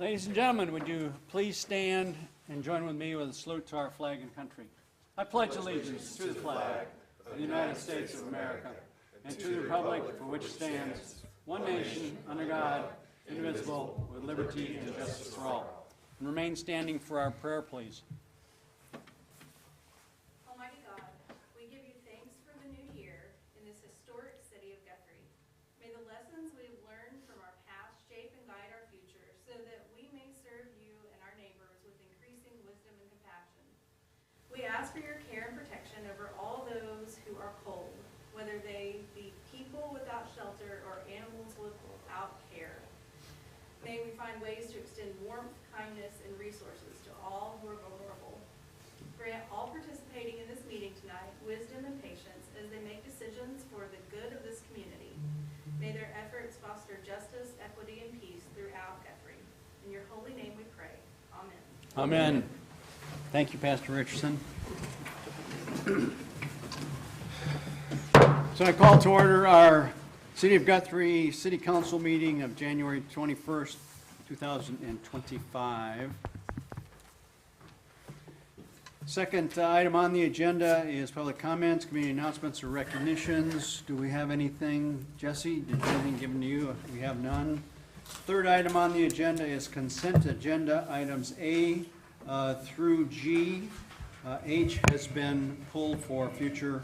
Ladies and gentlemen, would you please stand and join with me with a salute to our flag and country. I pledge allegiance to the flag of the United States of America and to the republic for which stands one nation under God, indivisible, with liberty and justice for all. And remain standing for our prayer, please. Almighty God, we give you thanks for the new year in this historic city of Guthrie. May the lessons we have learned from our past shape and guide our future so that we may serve you and our neighbors with increasing wisdom and compassion. We ask for your care and protection over all those who are cold, whether they be people without shelter or animals without care. May we find ways to extend warmth, kindness, and resources to all who are vulnerable. Grant all participating in this meeting tonight wisdom and patience as they make decisions for the good of this community. May their efforts foster justice, equity, and peace throughout Guthrie. In your holy name we pray. Amen. Amen. Thank you, Pastor Richardson. So I call to order our City of Guthrie City Council meeting of January 21st, 2025. Second item on the agenda is public comments, community announcements, or recognitions. Do we have anything? Jesse, did anything given to you? We have none. Third item on the agenda is consent agenda items A through G. H has been pulled for future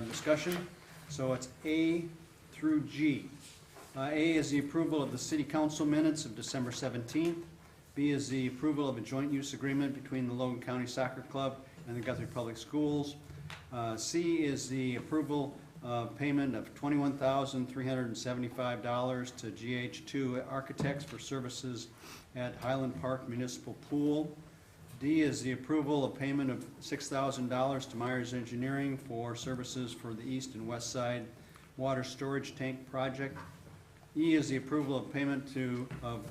discussion, so it's A through G. A is the approval of the City Council minutes of December 17th. B is the approval of a joint use agreement between the Logan County Soccer Club and the Guthrie Public Schools. C is the approval of payment of $21,375 to GH2 Architects for services at Highland Park Municipal Pool. D is the approval of payment of $6,000 to Myers Engineering for services for the east and west side water storage tank project. E is the approval of payment of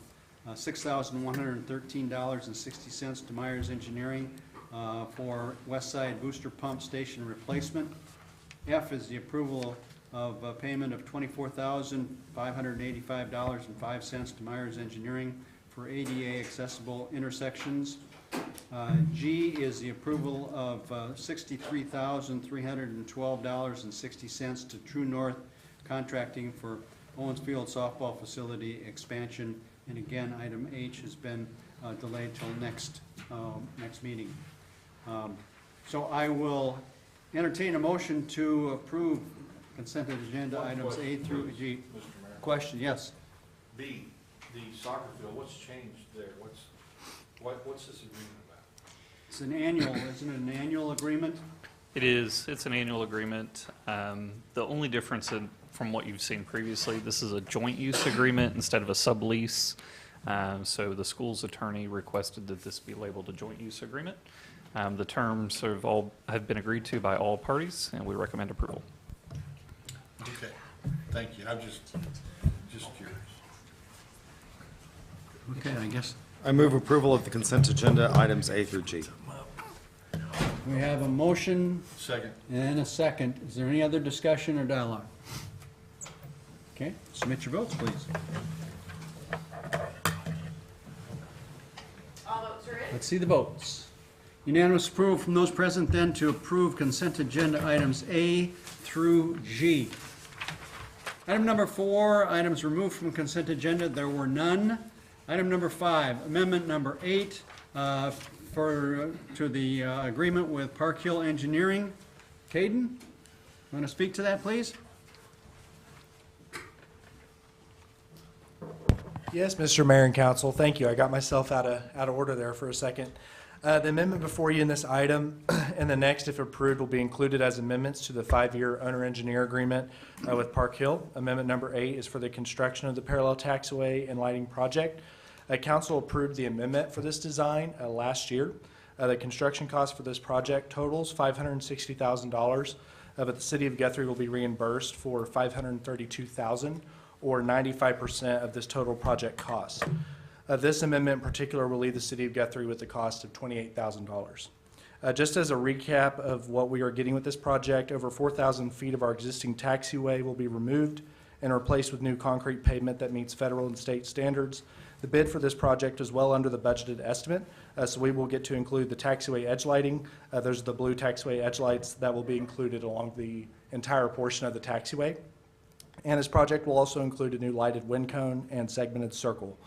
$6,113.60 to Myers Engineering for west side booster pump station replacement. F is the approval of a payment of $24,585.05 to Myers Engineering for ADA accessible intersections. G is the approval of $63,312.60 to True North Contracting for Owens Field softball facility expansion. And again, item H has been delayed till next meeting. So I will entertain a motion to approve consent agenda items A through G. Mr. Mayor. Question, yes. B, the soccer field, what's changed there? What's this agreement about? It's an annual, isn't it an annual agreement? It is. It's an annual agreement. The only difference from what you've seen previously, this is a joint use agreement instead of a sublease. So the school's attorney requested that this be labeled a joint use agreement. The terms have been agreed to by all parties, and we recommend approval. Okay, thank you. I'm just curious. Okay, I guess I move approval of the consent agenda items A through G. we have a motion Second. and a second. Is there any other discussion or dialogue? Okay, submit your votes, please. All votes are in. Let's see the votes. Unanimous approval from those present then to approve consent agenda items A through G. Item number 4, items removed from consent agenda. There were none. Item number 5, amendment number 8 to the agreement with Park Hill Engineering. Caden, want to speak to that, please? Yes, Mr. Mayor and Council, thank you. I got myself out of order there for a second. The amendment before you in this item and the next, if approved, will be included as amendments to the 5-year owner-engineer agreement with Park Hill. Amendment number 8 is for the construction of the parallel taxiway and lighting project. Council approved the amendment for this design last year. The construction cost for this project totals $560,000, but the City of Guthrie will be reimbursed for $532,000, or 95% of this total project cost. This amendment in particular will leave the City of Guthrie with the cost of $28,000. Just as a recap of what we are getting with this project, over 4,000 feet of our existing taxiway will be removed and replaced with new concrete pavement that meets federal and state standards. The bid for this project is well under the budgeted estimate, so we will get to include the taxiway edge lighting. Those are the blue taxiway edge lights that will be included along the entire portion of the taxiway. And this project will also include a new lighted wind cone and segmented circle.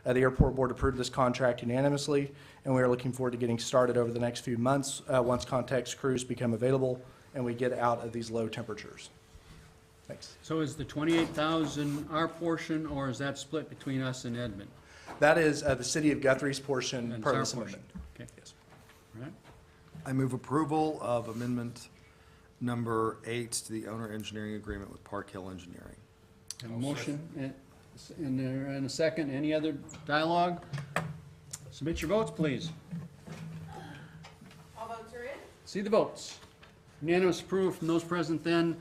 The airport board approved this contract unanimously, and we are looking forward to getting started over the next few months once context crews become available and we get out of these low temperatures. Thanks. So is the 28,000 our portion, or is that split between us and Edmond? That is the city of Guthrie's portion And per it's this our amendment. portion. Okay. Yes. All right. I move approval of amendment number 8 to the owner engineering agreement with Park Hill Engineering. Have a motion and a second. Any other dialogue? Submit your votes, please. All votes are in? See the votes. Unanimous approval from those present then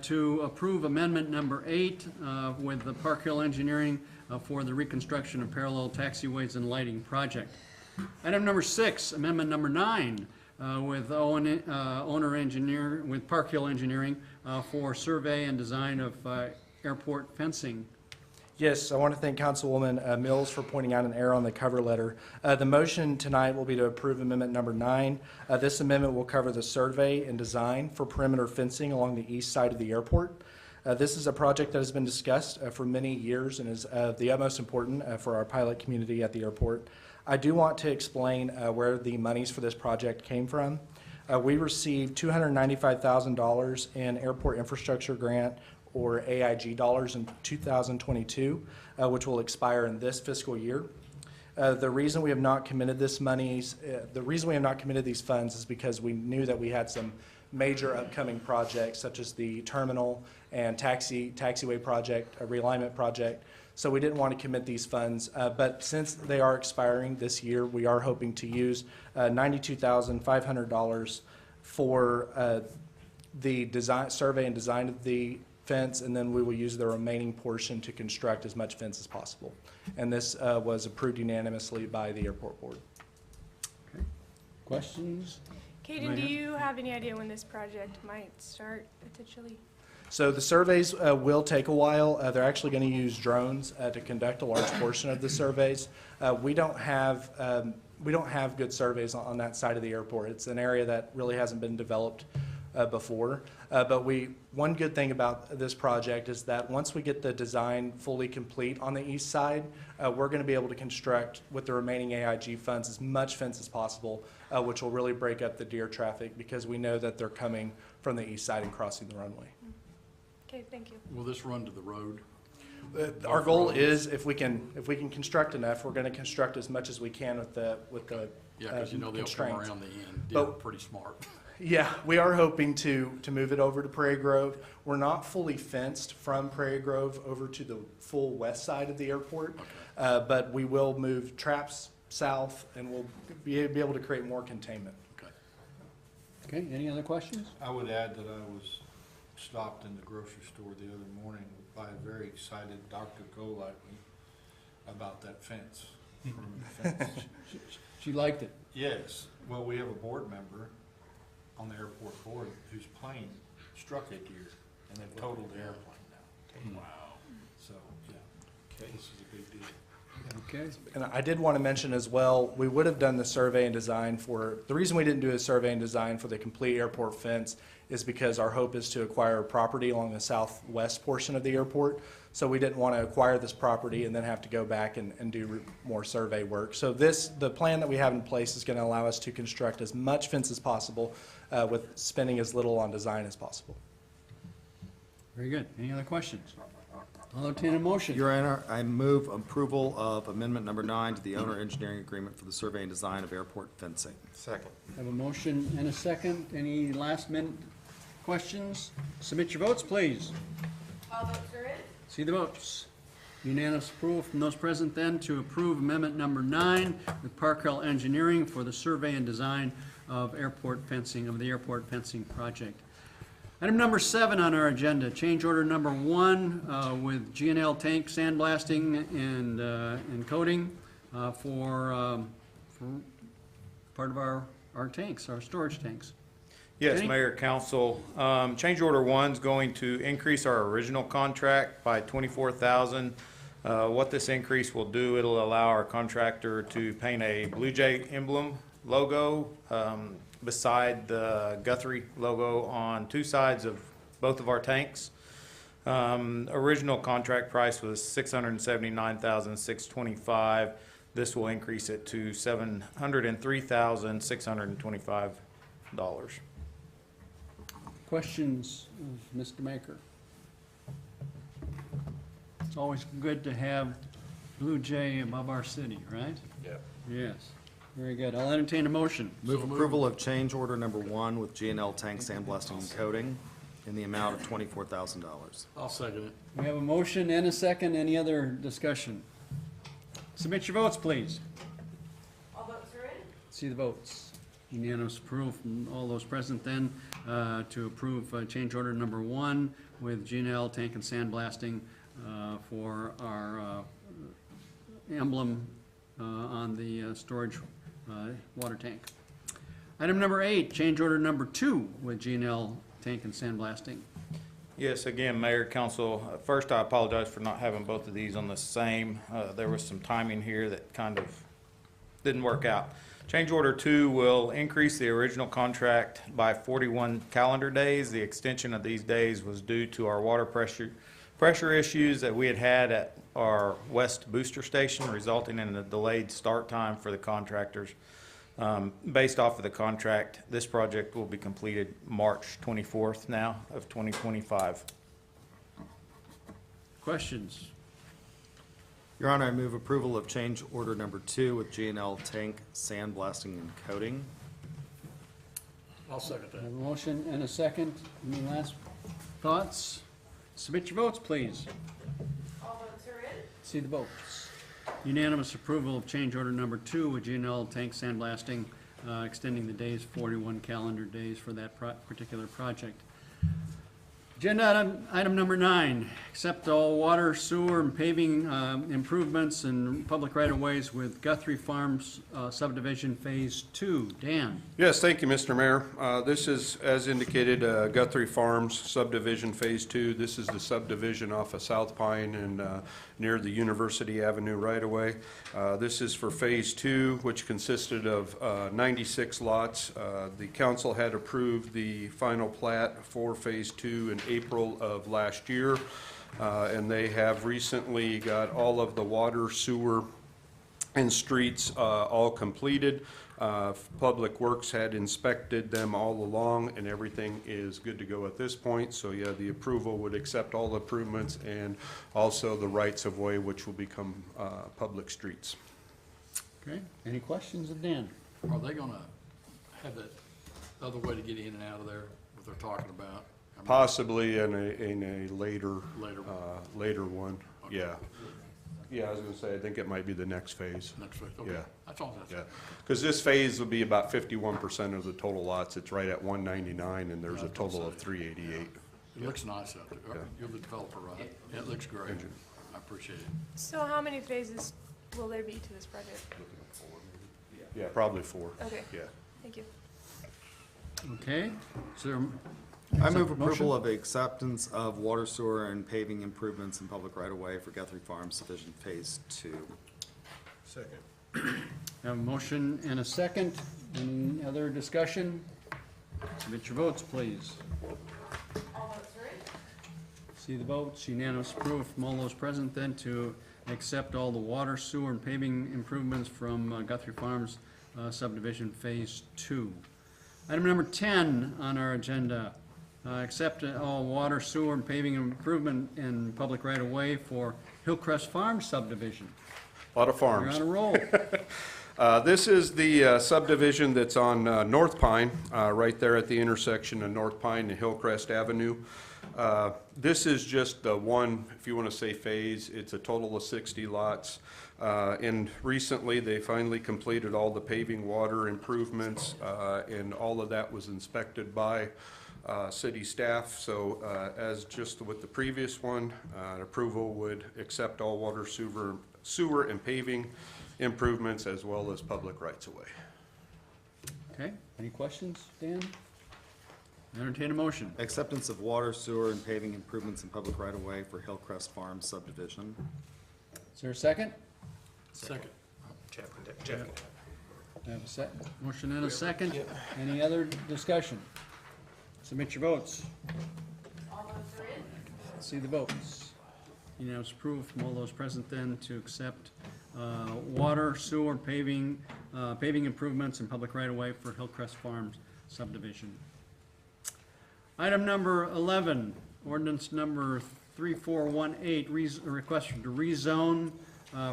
to approve amendment number 8 with the Park Hill Engineering for the reconstruction of parallel taxiways and lighting project. Item number 6, amendment number 9 with owner engineer, with Park Hill Engineering for survey and design of airport fencing. Yes, I want to thank Councilwoman Mills for pointing out an error on the cover letter. The motion tonight will be to approve amendment number 9. This amendment will cover the survey and design for perimeter fencing along the east side of the airport. This is a project that has been discussed for many years and is the utmost important for our pilot community at the airport. I do want to explain where the monies for this project came from. We received $295,000 in airport infrastructure grant or AIG dollars in 2022, which will expire in this fiscal year. The reason we have not committed these funds is because we knew that we had some major upcoming projects such as the terminal and taxiway project, a realignment project. So we didn't want to commit these funds, but since they are expiring this year, we are hoping to use $92,500 for the design, survey and design of the fence, and then we will use the remaining portion to construct as much fence as possible. And this was approved unanimously by the airport board. Okay. Questions? Kaden, do you have any idea when this project might start potentially? So the surveys will take a while. They're actually going to use drones to conduct a large portion of the surveys. We don't have good surveys on that side of the airport. It's an area that really hasn't been developed before. But one good thing about this project is that once we get the design fully complete on the east side, we're going to be able to construct with the remaining AIG funds as much fence as possible, which will really break up the deer traffic because we know that they're coming from the east side and crossing the runway. Okay, thank you. Will this run to the road? Our goal is if we can construct enough, we're going to construct as much as we can with the Yeah, because you know they'll come constraints. around the end. But- They're pretty smart. Yeah, we are hoping to move it over to Prairie Grove. We're not fully fenced from Prairie Grove over to the full west side of the airport, but we will move traps south and we'll be able to create more containment. Okay. Okay, any other questions? I would add that I was stopped in the grocery store the other morning by a very excited Dr. Golightly about that fence. Fence. She liked it. Yes, well, we have a board member on the airport board whose plane struck a deer and they've totaled the airplane now. Wow. So, yeah, this is a big deal. Okay. And I did want to mention as well, we would have done the survey and design the reason we didn't do a survey and design for the complete airport fence is because our hope is to acquire property along the southwest portion of the airport. So we didn't want to acquire this property and then have to go back and do more survey work. So the plan that we have in place is going to allow us to construct as much fence as possible with spending as little on design as possible. Very good. Any other questions? I'll entertain a motion. Your Honor, I move approval of amendment number 9 to the owner engineering agreement for the survey and design of airport fencing. Second. Have a motion and a second. Any last minute questions? Submit your votes, please. All votes are in? See the votes. Unanimous approval from those present then to approve amendment number 9 with Park Hill Engineering for the survey and design of the airport fencing project. Item number 7 on our agenda, change order number 1 with G&L tank sandblasting and coating for part of our tanks, our storage tanks. Yes, Kenny? Mayor, Council. Change order 1's going to increase our original contract by $24,000 What this increase will do, it'll allow our contractor to paint a Blue Jay emblem logo beside the Guthrie logo on two sides of both of our tanks. Original contract price was $679,625. This will increase it to $703,625. Questions of Mr. Maker? It's always good to have Blue Jay above our city, right? Yep. Yes, very good. I'll entertain a motion. Move approval of change order number 1 with G&L Tank Sandblasting and Coating in the amount of $24,000. I'll second it. We have a motion and a second. Any other discussion? Submit your votes, please. All votes are in? See the votes. Unanimous approval from all those present then to approve change order number 1 with G&L Tank and Sandblasting for our emblem on the storage water tank. Item number 8, change order number 2 with G&L Tank and Sandblasting. Yes, again, Mayor, Council, first I apologize for not having both of these on the same. There was some timing here that kind of didn't work out. Change order 2 will increase the original contract by 41 calendar days. The extension of these days was due to our water pressure issues that we had at our west booster station, resulting in a delayed start time for the contractors. Based off of the contract, this project will be completed March 24th now of 2025. Questions? Your Honor, I move approval of change order number 2 with G&L Tank Sandblasting and Coating. I'll second I have a motion and a second. Any last thoughts? Submit your votes, please. All votes are in? See the votes. Unanimous approval of change order number 2 with G&L Tank Sandblasting, extending the days 41 calendar days for that particular project. Agenda item number 9, accept all water, sewer, and paving improvements and public right-of-ways with Guthrie Farms subdivision Phase 2. Dan? Yes, thank you, Mr. Mayor. This is, as indicated, Guthrie Farms subdivision Phase 2. This is the subdivision off of South Pine and near the University Avenue right-of-way. This is for Phase 2, which consisted of 96 lots. The council had approved the final plat for Phase 2 in April of last year, and they have recently got all of the water, sewer, and streets all completed. Public Works had inspected them all along, and everything is good to go at this point. So yeah, the approval would accept all improvements and also the rights of way, which will become public streets. Okay, any questions of Dan? Are they gonna have that other way to get in and out of there, what they're talking about? I mean, Possibly in a later, Later. later one, Okay. yeah. Yeah, I was gonna say, I think it might be the next phase. Next week, okay. Yeah. That's all that's. Yeah, because this phase will be about 51% of the total lots. It's right at 199, and there's a total of 388. It looks nice out there. Yeah. You're the developer, right? It looks great. I appreciate it. So how many phases will there be to this project? Yeah, probably 4. Okay, Yeah. thank you. Okay, is there? I move Motion? approval of acceptance of water, sewer, and paving improvements in public right-of-way for Guthrie Farms Subdivision Phase 2. Second. Have a motion and a second. Any other discussion? Submit your votes, please. All votes are in? See the votes. Unanimous approval from all those present then to accept all the water, sewer, and paving improvements from Guthrie Farms subdivision Phase 2. Item number 10 on our agenda, accept all water, sewer, and paving improvement in public right-of-way for Hillcrest Farms subdivision. A lot of You're farms. on a roll. This is the subdivision that's on North Pine, right there at the intersection of North Pine and Hillcrest Avenue. This is just the one, if you want to say phase, it's a total of 60 lots. And recently, they finally completed all the paving, water improvements, and all of that was inspected by city staff. So as just with the previous one, approval would accept all water, sewer and paving improvements as well as public rights-of-way. Okay, any questions, Dan? Entertain a motion. Acceptance of water, sewer, and paving improvements in public right-of-way for Hillcrest Farms subdivision. Is there a second? Second. I have a second. Motion and a second. Any other discussion? Submit your votes. All votes are in. See the votes. Unanimous approval from all those present then to accept water, sewer, paving improvements and public right-of-way for Hillcrest Farms subdivision. Item number 11, ordinance number 3418, request to rezone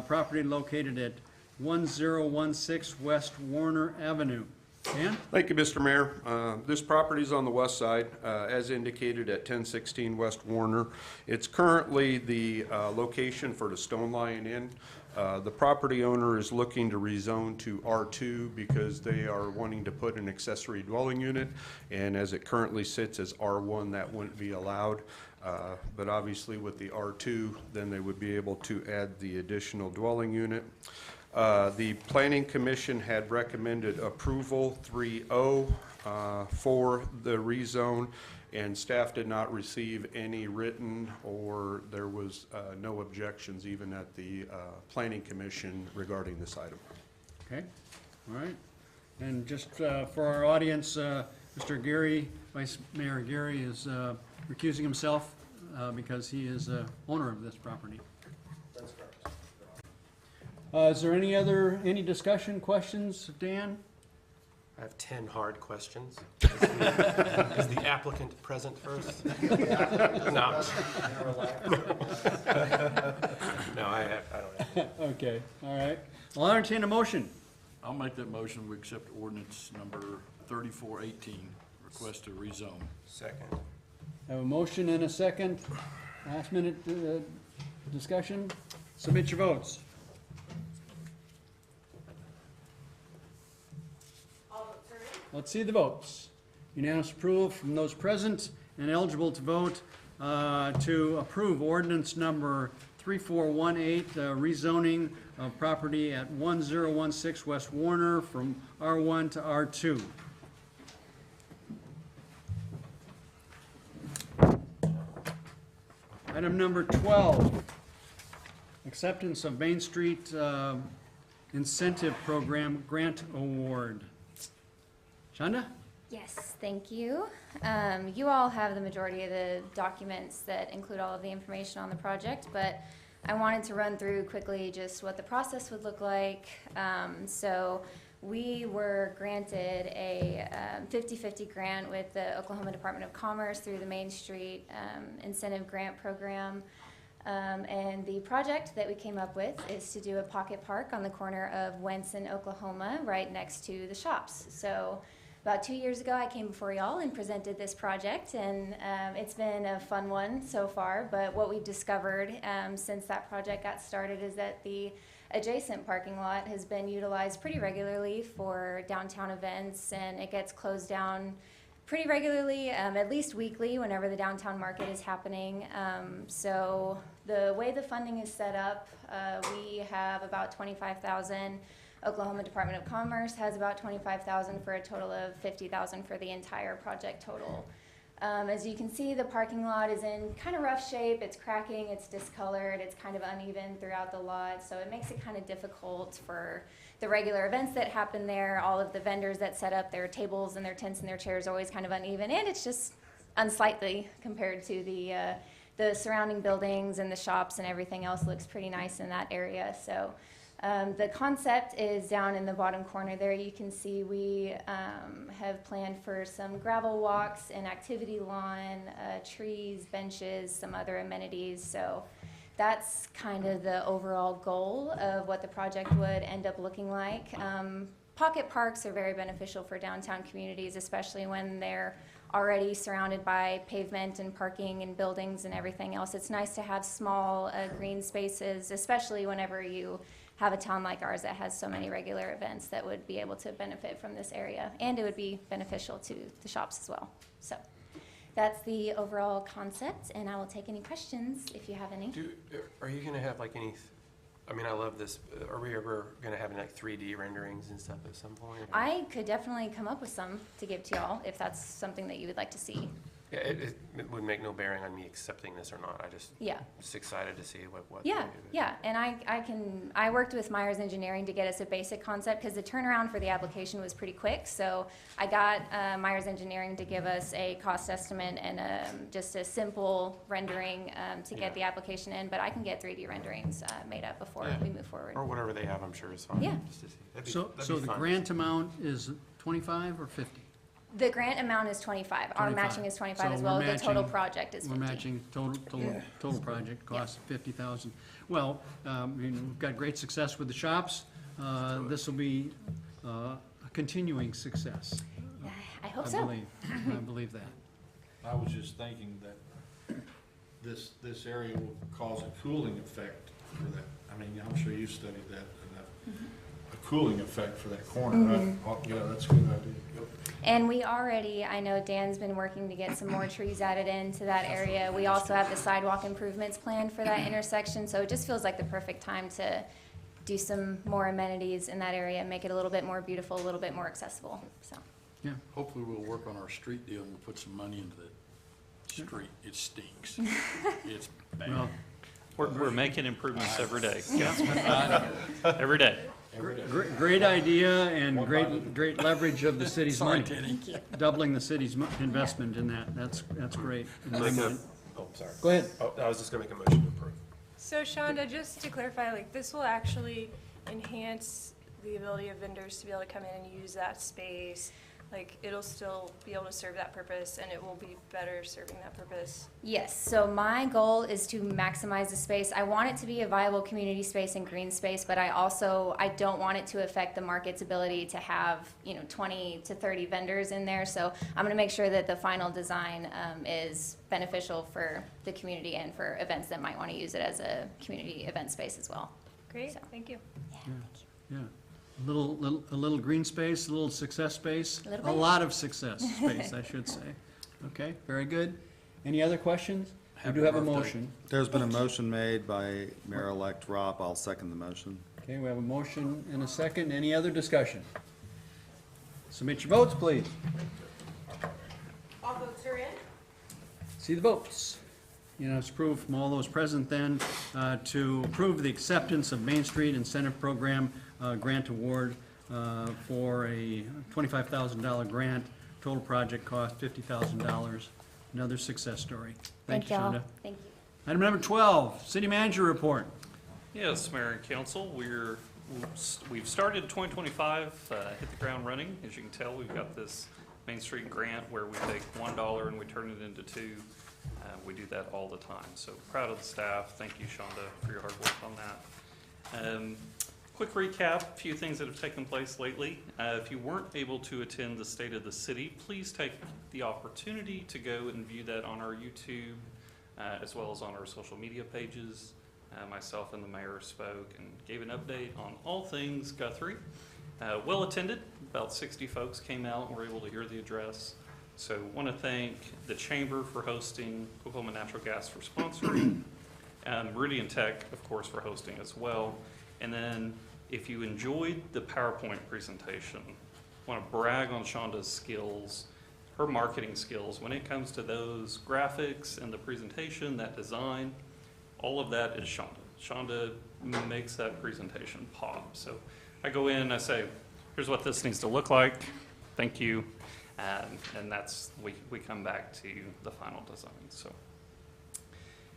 property located at 1016 West Warner Avenue. Dan? Thank you, Mr. Mayor. This property is on the west side, as indicated at 1016 West Warner. It's currently the location for the Stone Lion Inn. The property owner is looking to rezone to R2 because they are wanting to put an accessory dwelling unit, and as it currently sits as R1, that wouldn't be allowed. But obviously with the R2, then they would be able to add the additional dwelling unit. The Planning Commission had recommended approval 3-0 for the rezone, and staff did not receive any written, or there was no objections even at the Planning Commission regarding this item. Okay, all right. And just for our audience, Mr. Gary, Vice Mayor Gary is recusing himself because he is owner of this property. That's correct. Is there any discussion, questions, Dan? I have 10 hard questions. Is the applicant present first? No. No, I don't have. Okay, all right. I'll entertain a motion. I'll make that motion. We accept ordinance number 3418, request to rezone. Second. I have a motion and a second. Last minute discussion. Submit your votes. All votes are in. Let's see the votes. Unanimous approval from those present and eligible to vote to approve ordinance number 3418, rezoning of property at 1016 West Warner from R1 to R2. Item number 12, acceptance of Main Street Incentive Program Grant Award. Shonda? Yes, thank you. You all have the majority of the documents that include all of the information on the project, but I wanted to run through quickly just what the process would look like. So we were granted a 50-50 grant with the Oklahoma Department of Commerce through the Main Street Incentive Grant Program. And the project that we came up with is to do a pocket park on the corner of Wentz and Oklahoma, right next to the shops. So about 2 years ago, I came before y'all and presented this project, and it's been a fun one so far. But what we've discovered since that project got started is that the adjacent parking lot has been utilized pretty regularly for downtown events, and it gets closed down pretty regularly, at least weekly, whenever the downtown market is happening. So the way the funding is set up, we have about $25,000. Oklahoma Department of Commerce has about $25,000 for a total of $50,000 for the entire project total. As you can see, the parking lot is in kind of rough shape. It's cracking, it's discolored, it's kind of uneven throughout the lot, so it makes it kind of difficult for the regular events that happen there. All of the vendors that set up their tables and their tents and their chairs are always kind of uneven, and it's just unsightly compared to the surrounding buildings and the shops, and everything else looks pretty nice in that area. So the concept is down in the bottom corner there. You can see we have planned for some gravel walks, an activity lawn, trees, benches, some other amenities. So that's kind of the overall goal of what the project would end up looking like. Pocket parks are very beneficial for downtown communities, especially when they're already surrounded by pavement and parking and buildings and everything else. It's nice to have small green spaces, especially whenever you have a town like ours that has so many regular events that would be able to benefit from this area, and it would be beneficial to the shops as well. So that's the overall concept, and I will take any questions if you have any. Are you gonna have like any, I mean, I love this, are we ever gonna have like 3D renderings and stuff at some point? I could definitely come up with some to give to y'all if that's something that you would like to see. Yeah, it would make no bearing on me accepting this or not. I just excited to see what. Yeah, and I worked with Myers Engineering to get us a basic concept because the turnaround for the application was pretty quick. So I got Myers Engineering to give us a cost estimate and just a simple rendering to get the application in. But I can get 3D renderings made up before we move forward. Or whatever they have, I'm sure is fine. Yeah. Just to see. That'd be So the fun. grant amount is 25 or 50? The grant amount is 25. Our 25. matching is 25 So as well. we're The total matching- project is 50. We're matching total project cost 50,000. Well, we've got great success with the shops. This will be a continuing success. I hope so. I believe that. I was just thinking that this area will cause a cooling effect for that. I mean, I'm sure you studied that, a cooling effect for that corner. Yeah, that's a good idea. Yep. And we already, I know Dan's been working to get some more trees added into that area. We also have the sidewalk improvements planned for that intersection, so it just feels like the perfect time to do some more amenities in that area and make it a little bit more beautiful, a little bit more accessible, so. Yeah. Hopefully we'll work on our street deal and we'll put some money into the street. It stinks. It's bad. Well, We're making improvements every day. Every day. great idea and great leverage of the city's money. Doubling the city's investment in that. That's great. in my mind. Oh, sorry. Go ahead. Oh, I was just gonna make a motion to approve. So Shonda, just to clarify, like, this will actually enhance the ability of vendors to be able to come in and use that space. Like, it'll still be able to serve that purpose, and it will be better serving that purpose. Yes, so my goal is to maximize the space. I want it to be a viable community space and green space, but I don't want it to affect the market's ability to have, 20 to 30 vendors in there. So I'm gonna make sure that the final design is beneficial for the community and for events that might wanna use it as a community event space as well. Great, So. thank you. Yeah. A little green space, a little success space, A little a bit. lot of success space, I should say. Okay, very good. Any other questions? We do have a motion. There's been a motion made by Mayor-elect Robb. I'll second the motion. Okay, we have a motion and a second. Any other discussion? Submit your votes, please. All votes are in. See the votes. Unanimous approval from all those present then to approve the acceptance of Main Street Incentive Program grant award for a $25,000 grant, total project cost $50,000. Another success story. Thank you, y'all. Shonda. Thank you. Item number 12, City Manager Report. Yes, Mayor and Council, we've started 2025, hit the ground running. As you can tell, we've got this Main Street grant where we take $1 and we turn it into $2. We do that all the time. So proud of the staff. Thank you, Shonda, for your hard work on that. Quick recap, a few things that have taken place lately. If you weren't able to attend the State of the City, please take the opportunity to go and view that on our YouTube, as well as on our social media pages. Myself and the mayor spoke and gave an update on all things Guthrie. Well attended, about 60 folks came out and were able to hear the address. So want to thank the Chamber for hosting, Oklahoma Natural Gas for sponsoring, Rudy and Tech, of course, for hosting as well. And then if you enjoyed the PowerPoint presentation, want to brag on Shonda's skills, her marketing skills when it comes to those graphics and the presentation, that design, all of that is Shonda. Shonda makes that presentation pop. So I go in and I say, here's what this needs to look like. Thank you. And that's, we come back to the final design. So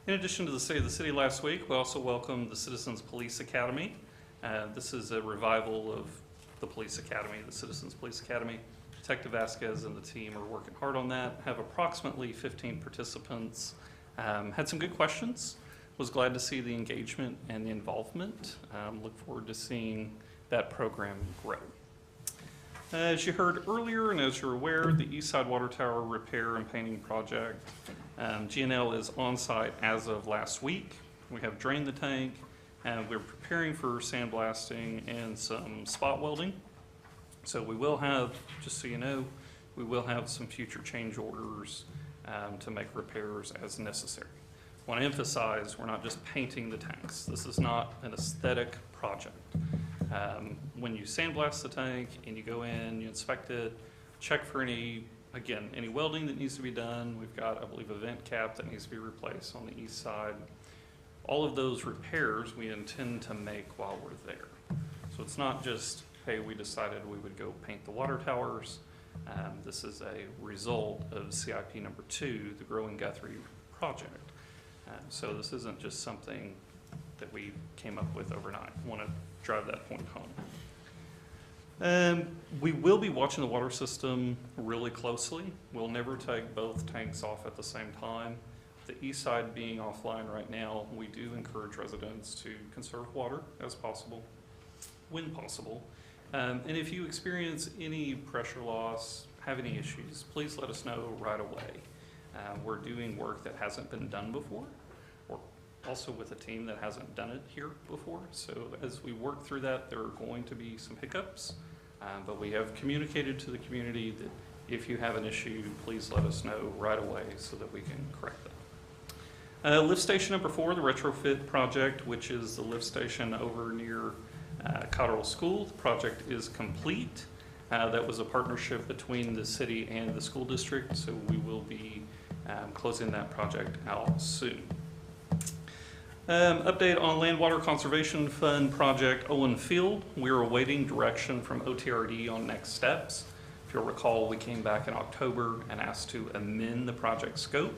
in addition to the State of the City last week, we also welcomed the Citizens Police Academy. This is a revival of the Police Academy, the Citizens Police Academy. Detective Vasquez and the team are working hard on that. Have approximately 15 participants. Had some good questions. Was glad to see the engagement and the involvement. Look forward to seeing that program grow. As you heard earlier, and as you're aware, the East Side Water Tower repair and painting project, GNL is on site as of last week. We have drained the tank, and we're preparing for sandblasting and some spot welding. So we will have, just so you know, we will have some future change orders to make repairs as necessary. I want to emphasize, we're not just painting the tanks. This is not an aesthetic project. When you sandblast the tank and you go in, you inspect it, check for any again, any welding that needs to be done, we've got, I believe, a vent cap that needs to be replaced on the east side. All of those repairs we intend to make while we're there. So it's not just, hey, we decided we would go paint the water towers. This is a result of CIP number 2, the Growing Guthrie project. So this isn't just something that we came up with overnight. I want to drive that point home. We will be watching the water system really closely. We'll never take both tanks off at the same time. The east side being offline right now, we do encourage residents to conserve water as possible, when possible. And if you experience any pressure loss, have any issues, please let us know right away. We're doing work that hasn't been done before, or also with a team that hasn't done it here before. So as we work through that, there are going to be some hiccups, but we have communicated to the community that if you have an issue, please let us know right away so that we can correct that. Lift station number 4, the retrofit project, which is the lift station over near Cotterill School. The project is complete. That was a partnership between the city and the school district, so we will be closing that project out soon. Update on Land Water Conservation Fund project Owen Field. We're awaiting direction from OTRD on next steps. If you'll recall, we came back in October and asked to amend the project scope,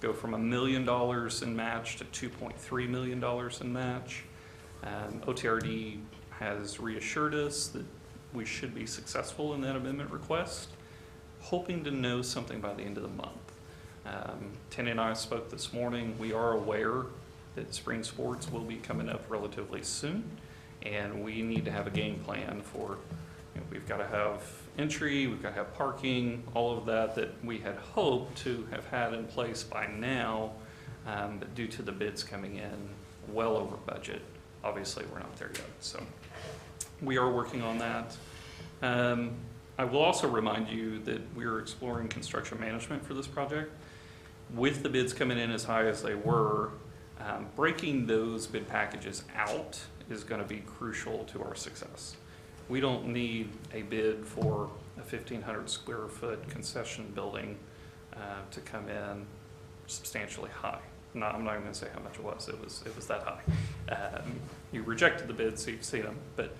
go from $1 million in match to $2.3 million in match. OTRD has reassured us that we should be successful in that amendment request, hoping to know something by the end of the month. Tenny and I spoke this morning. We are aware that spring sports will be coming up relatively soon, and we need to have a game plan for, we've got to have entry, we've got to have parking, all of that we had hoped to have had in place by now, but due to the bids coming in well over budget, obviously we're not there yet. So we are working on that. I will also remind you that we're exploring construction management for this project. With the bids coming in as high as they were, breaking those bid packages out is going to be crucial to our success. We don't need a bid for a 1,500 square foot concession building to come in substantially high. I'm not even going to say how much it was. It was that high. You rejected the bid, so you've seen them, but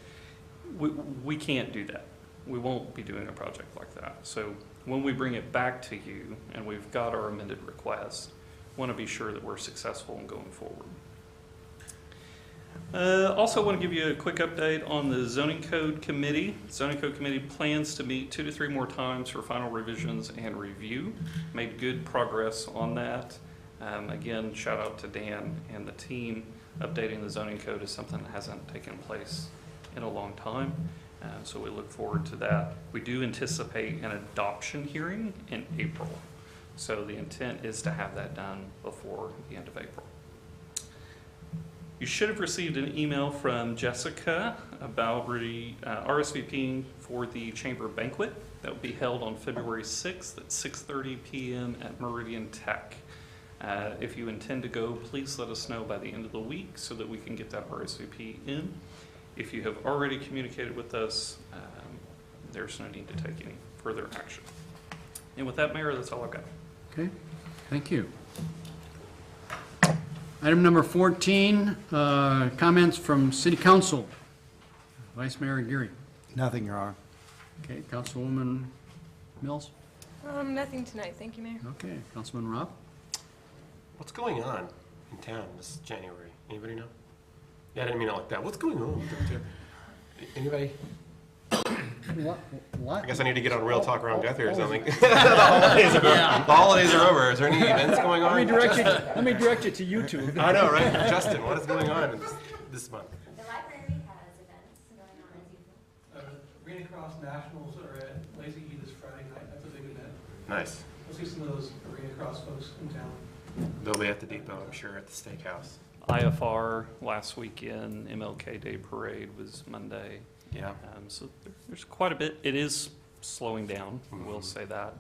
we can't do that. We won't be doing a project like that. So when we bring it back to you and we've got our amended request, want to be sure that we're successful in going forward. Also want to give you a quick update on the Zoning Code Committee. Zoning Code Committee plans to meet 2 to 3 more times for final revisions and review. Made good progress on that. Again, shout out to Dan and the team. Updating the zoning code is something that hasn't taken place in a long time. So we look forward to that. We do anticipate an adoption hearing in April. So the intent is to have that done before the end of April. You should have received an email from Jessica about RSVPing for the chamber banquet that will be held on February 6th at 6:30 p.m. at Meridian Tech. If you intend to go, please let us know by the end of the week so that we can get that RSVP in. If you have already communicated with us, there's no need to take any further action. And with that, Mayor, that's all I've got. Okay, thank you. Item number 14, comments from City Council. Vice Mayor Geary. Nothing, Your Honor. Okay, Councilwoman Mills. Nothing tonight, thank you, Mayor. Okay, Councilman Robb. What's going on in town this January? Anybody know? Yeah, I didn't mean it like that. What's going on? Anybody? What? I guess I need to get on Real Talk Around Guthrie or something. The holidays are over. Is there any events going on? Let me direct you to YouTube. I know, right? Justin, what is going on this month? The library has events going on as usual. Green Cross Nationals are at Lazy E this Friday night. That's a big event. Nice. We'll see some of those Green Cross folks in town. They'll be at the depot, I'm sure, at the steakhouse. IFR last weekend, MLK Day Parade was Monday. Yeah. So there's quite a bit. It is slowing down, we'll say that.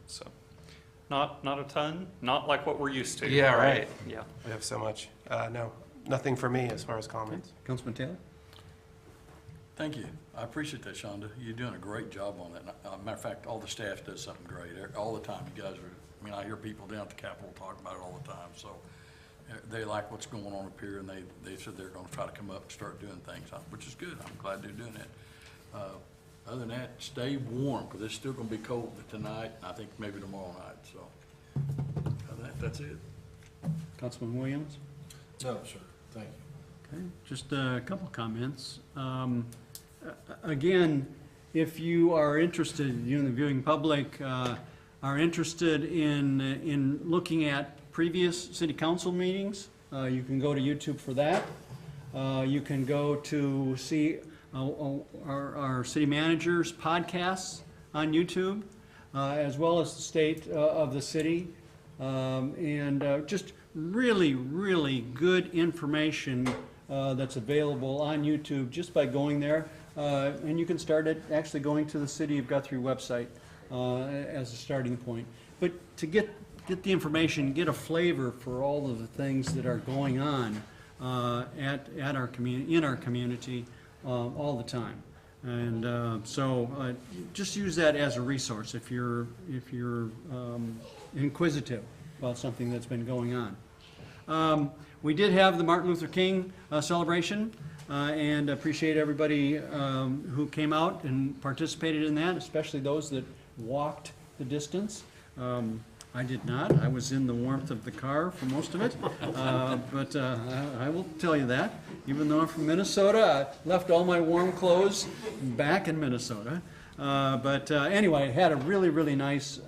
So not a ton, not like what we're used to. Yeah, right. Yeah. We have so much. No, nothing for me as far as comments. Councilman Taylor? Thank you. I appreciate that, Shonda. You're doing a great job on that. Matter of fact, all the staff does something great. All the time, you guys are, I mean, I hear people down at the Capitol talk about it all the time. So they like what's going on up here, and they said they're going to try to come up and start doing things, which is good. I'm glad they're doing that. Other than that, stay warm, because it's still going to be cold tonight, and I think maybe tomorrow night. So other than that, that's it. Councilman Williams? No, sir, thank you. Okay, just a couple comments. Again, if you are interested, you in the viewing public are interested in looking at previous city council meetings, you can go to YouTube for that. You can go to see our city manager's podcasts on YouTube, as well as the state of the city. Just really, really good information that's available on YouTube just by going there. And you can start at actually going to the City of Guthrie website as a starting point. But to get the information, get a flavor for all of the things that are going on at our community, in our community all the time. And so just use that as a resource if you're inquisitive about something that's been going on. We did have the Martin Luther King celebration, and appreciate everybody who came out and participated in that, especially those that walked the distance. I did not. I was in the warmth of the car for most of it. But I will tell you that. Even though I'm from Minnesota, I left all my warm clothes back in Minnesota. Anyway, had a really, really nice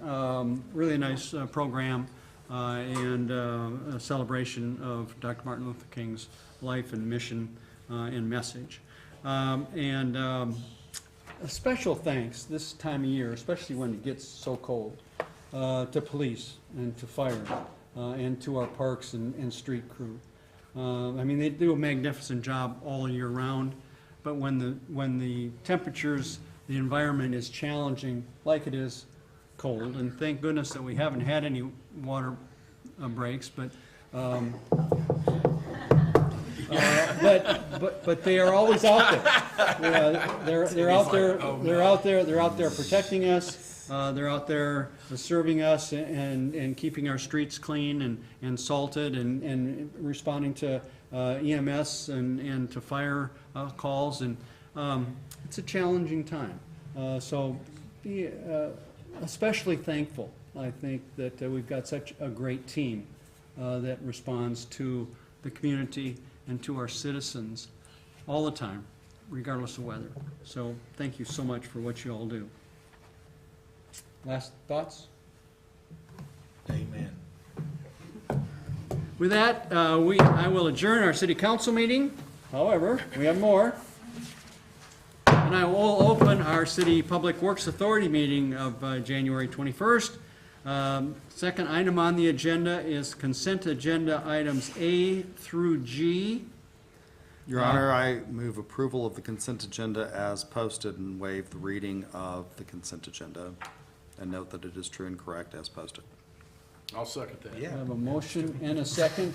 program and a celebration of Dr. Martin Luther King's life and mission and message. A special thanks this time of year, especially when it gets so cold, to police and to fire and to our parks and street crew. I mean, they do a magnificent job all year round, but when the temperatures, the environment is challenging, like it is cold, and thank goodness that we haven't had any water breaks, but they are always out there. They're out there. They're out there. They're out there protecting us. They're out there serving us and keeping our streets clean and salted and responding to EMS and to fire calls. And it's a challenging time. So be especially thankful, I think, that we've got such a great team that responds to the community and to our citizens all the time, regardless of weather. So thank you so much for what you all do. Last thoughts? Amen. With that, I will adjourn our city council meeting. However, we have more. And I will open our City Public Works Authority meeting of January 21st. Second item on the agenda is consent agenda items A through G. Your Honor, I move approval of the consent agenda as posted and waive the reading of the consent agenda, and note that it is true and correct as posted. I'll second that. I have a motion and a second.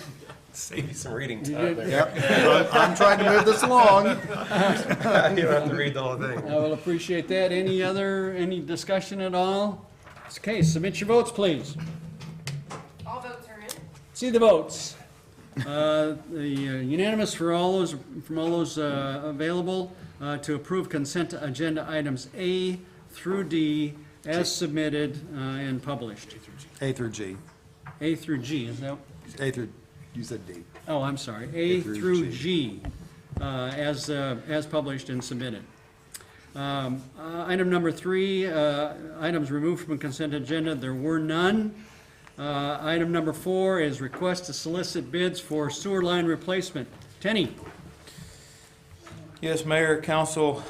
Save you some reading You time did- there. Yep, I'm trying to move this along. You don't have to read the whole thing. I will appreciate that. Any discussion at all? Okay, submit your votes, please. All votes are in. See the votes. Unanimous for all those, from all those available to approve consent agenda items A through D as submitted and published. A through G. A through G, is that? A through, you said D. Oh, I'm sorry. A through through G as published and submitted. Item number 3, items removed from consent agenda. There were none. Item number 4 is request to solicit bids for sewer line replacement. Tenny? Yes, Mayor, Council,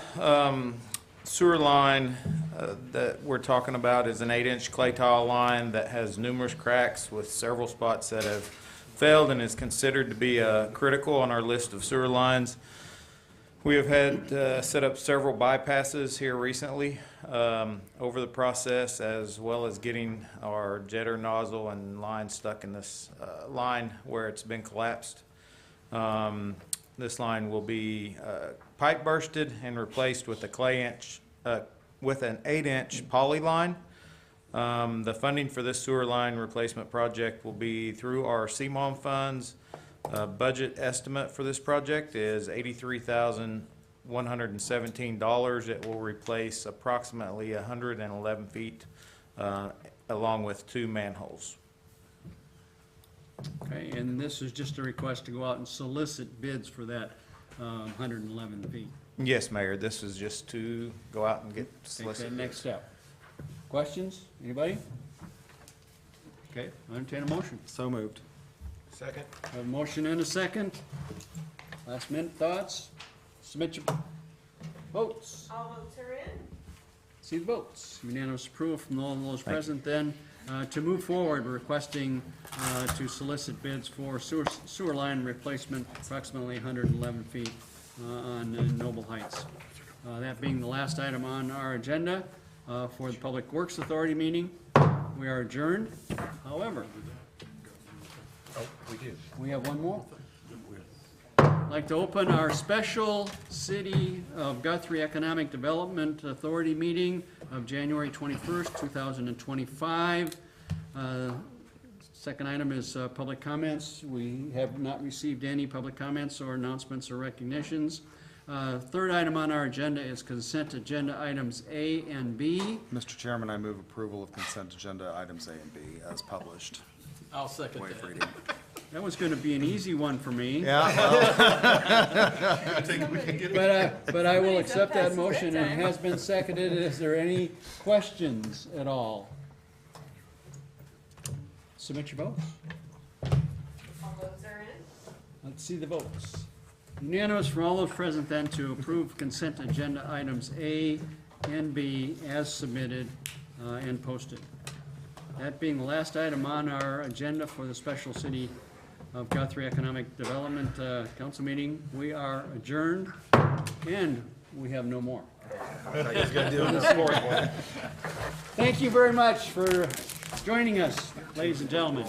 sewer line that we're talking about is an 8-inch clay tile line that has numerous cracks with several spots that have failed and is considered to be critical on our list of sewer lines. We have had set up several bypasses here recently over the process, as well as getting our jetter nozzle and line stuck in this line where it's been collapsed. This line will be pipe bursted and replaced with with an 8-inch poly line. The funding for this sewer line replacement project will be through our CMOM funds. Budget estimate for this project is $83,117. It will replace approximately 111 feet along with 2 manholes. Okay, and this is just a request to go out and solicit bids for that 111 feet. Yes, Mayor, this is just to go out and get Take solicited. that next step. Questions? Anybody? Okay, I'll entertain a motion. So moved. Second? I have a motion and a second. Last minute thoughts? Submit your votes. All votes are in. See the votes. Unanimous approval from all those present then. To move forward, we're requesting to solicit bids for sewer line replacement, approximately 111 feet on Noble Heights. That being the last item on our agenda for the Public Works Authority meeting. We are adjourned. However, we have one more. I'd like to open our special City of Guthrie Economic Development Authority meeting of January 21st, 2025. Second item is public comments. We have not received any public comments or announcements or recognitions. Third item on our agenda is consent agenda items A and B. Mr. Chairman, I move approval of consent agenda items A and B as published. I'll second Waive that. reading. That was going to be an easy one for me. Yeah, But I will accept that motion, and it has been seconded. Is there any questions at all? Submit your votes. All votes are in. Let's see the votes. Unanimous from all those present then to approve consent agenda items A and B as submitted and posted. That being the last item on our agenda for the special City of Guthrie Economic Development Council meeting, we are adjourned, and we have no more. Thank you very much for joining us, ladies and gentlemen.